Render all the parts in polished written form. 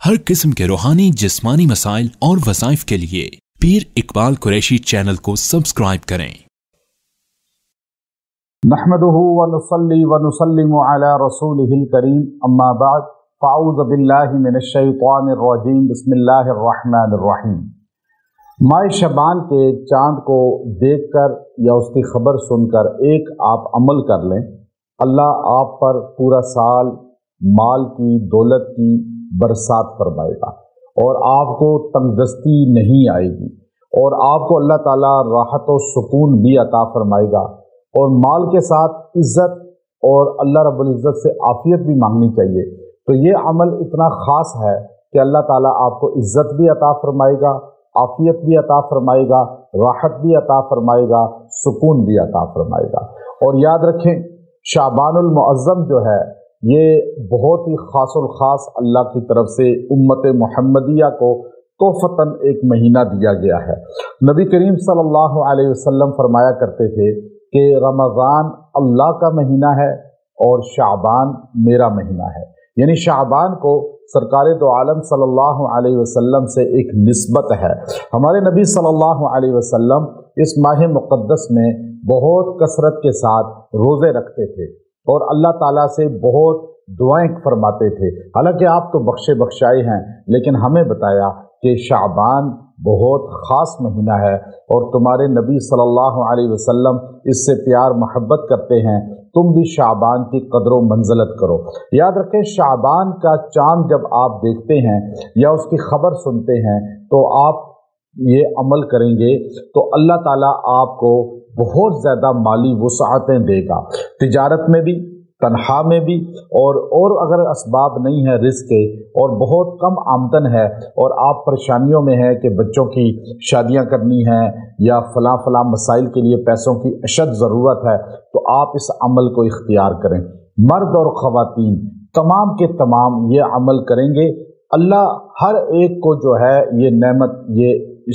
हर किस्म के रूहानी जिस्मानी मसाइल और वज़ाइफ के लिए पीर इकबाल कुरैशी चैनल को सब्सक्राइब करें। नहमदुहु व नुसल्ली व नुसल्लिमु अला रसूलिहिल करीम, अम्मा बाद, फ़अऊज़ु बिल्लाहि मिनश शैतानिर रजीम, बिस्मिल्लाहिर रहमानिर रहीम। माह शबान के चाँद को देखकर या उसकी खबर सुनकर एक आप अमल कर लें, अल्लाह आप पर पूरा साल माल की, दौलत की बरसात फरमाएगा और आपको तंगदस्ती नहीं आएगी और आपको अल्लाह ताला राहत और सुकून भी अता फरमाएगा। और माल के साथ इज़्ज़त और अल्लाह रब्बुल इज़्ज़त से आफ़ियत भी मांगनी चाहिए। तो ये अमल इतना ख़ास है कि अल्लाह ताला आपको इज़्ज़त भी अता फरमाएगा, आफ़ियत भी अता फरमाएगा, राहत भी अता फरमाएगा, सुकून भी अता फरमाएगा। और याद रखें, शाबानुल मुअज़्ज़म जो है ये बहुत ही ख़ासुल ख़ास अल्लाह की तरफ से उम्मत मुहम्मदिया को तोहफ़तन एक महीना दिया गया है। नबी करीम सल्लल्लाहु अलैहि वसल्लम फरमाया करते थे कि रमज़ान अल्लाह का महीना है और शाबान मेरा महीना है। यानी शाबान को सरकार दो आलम सल्लल्लाहु अलैहि वसल्लम से एक निस्बत है। हमारे नबी सल्लल्लाहु अलैहि वसल्लम इस माह मुक़द्दस में बहुत कसरत के साथ रोज़े रखते थे और अल्लाह ताला से बहुत दुआएं फरमाते थे। हालांकि आप तो बख्शे बख्शाए हैं, लेकिन हमें बताया कि शाबान बहुत ख़ास महीना है और तुम्हारे नबी सल्लल्लाहु अलैहि वसल्लम इससे प्यार मोहब्बत करते हैं, तुम भी शाबान की कदर व मंज़लत करो। याद रखें, शाबान का चाँद जब आप देखते हैं या उसकी खबर सुनते हैं तो आप ये अमल करेंगे तो अल्लाह ताला आपको बहुत ज़्यादा माली वुसअतें देगा, तिजारत में भी, तनहा में भी, और अगर असबाब नहीं है रिज़्क़ के और बहुत कम आमदन है और आप परेशानियों में हैं कि बच्चों की शादियां करनी हैं या फ़लाँ मसाइल के लिए पैसों की अशद ज़रूरत है, तो आप इस अमल को इख्तियार करें। मर्द और ख़वातीन तमाम के तमाम ये अमल करेंगे, अल्लाह हर एक को जो है ये नेमत, ये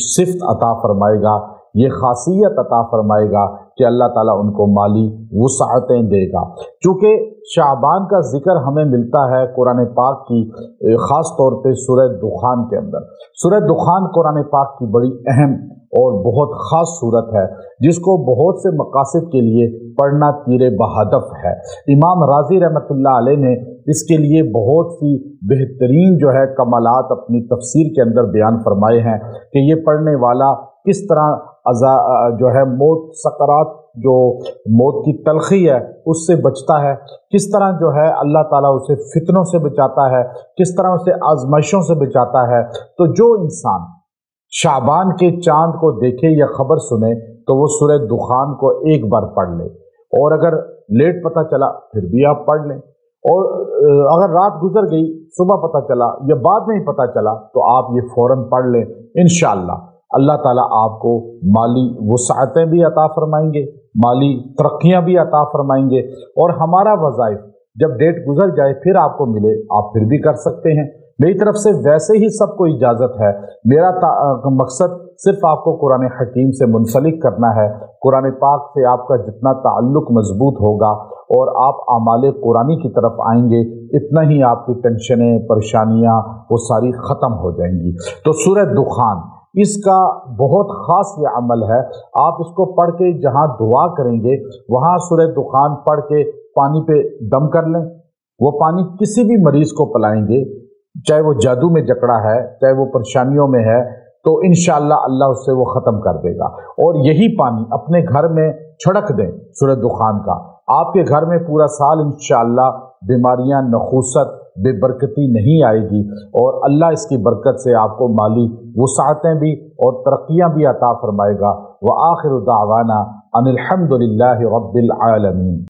सिफ़त अता फरमाएगा, ये खासियत अता फरमाएगा कि अल्लाह ताला उनको माली वुसअतें देगा। चूँकि शाबान का ज़िक्र हमें मिलता है कुरान पाक की ख़ास तौर पे सूरह दुखान के अंदर। सूरह दुखान कुरान पाक की बड़ी अहम और बहुत ख़ास सूरत है, जिसको बहुत से मकासद के लिए पढ़ना तीरे बहदफ है। इमाम राज़ी रहमतुल्लाह अलैह ने इसके लिए बहुत सी बेहतरीन जो है कमालात अपनी तफसीर के अंदर बयान फरमाए हैं कि ये पढ़ने वाला किस तरह जो है मौत, सकरात, जो मौत की तलखी है उससे बचता है, किस तरह जो है अल्लाह ताला उसे फितनों से बचाता है, किस तरह उसे आजमाइशों से बचाता है। तो जो इंसान शाबान के चाँद को देखे या खबर सुने तो वो सूरह दुखान को एक बार पढ़ ले, और अगर लेट पता चला फिर भी आप पढ़ लें, और अगर रात गुजर गई, सुबह पता चला या बाद में ही पता चला, तो आप ये फ़ौरन पढ़ लें। इंशाअल्लाह अल्लाह ताला आपको माली वुसअतें भी अता फरमाएंगे, माली तरक्कियाँ भी अता फरमाएंगे, और हमारा वज़ाइफ जब डेट गुजर जाए फिर आपको मिले, आप फिर भी कर सकते हैं। मेरी तरफ से वैसे ही सबको इजाज़त है। मेरा मकसद सिर्फ आपको कुरान हकीम से मुंसलिक करना है। कुरान पाक से आपका जितना ताल्लुक़ मजबूत होगा और आप आमाले कुरानी की तरफ आएंगे, इतना ही आपकी टेंशनें, परेशानियाँ वो सारी ख़त्म हो जाएंगी। तो सूरह दुखान, इसका बहुत ख़ास ये अमल है। आप इसको पढ़ के जहाँ दुआ करेंगे वहाँ सूरह दुखान पढ़ के पानी पे दम कर लें। वो पानी किसी भी मरीज़ को पिलाएंगे, चाहे वो जादू में जकड़ा है, चाहे वो परेशानियों में है, तो इंशाअल्लाह अल्लाह उससे वो ख़त्म कर देगा। और यही पानी अपने घर में छिड़क दें सूरह दुखान का, आपके घर में पूरा साल इंशाअल्लाह बीमारियां, नखूसत, बेबरकती नहीं आएगी और अल्लाह इसकी बरकत से आपको माली वुसअतें भी और तरक्कियाँ भी अता फरमाएगा। व आखिरु दावाना अनिल हम्दुलिल्लाहि रब्बिल आलमीन।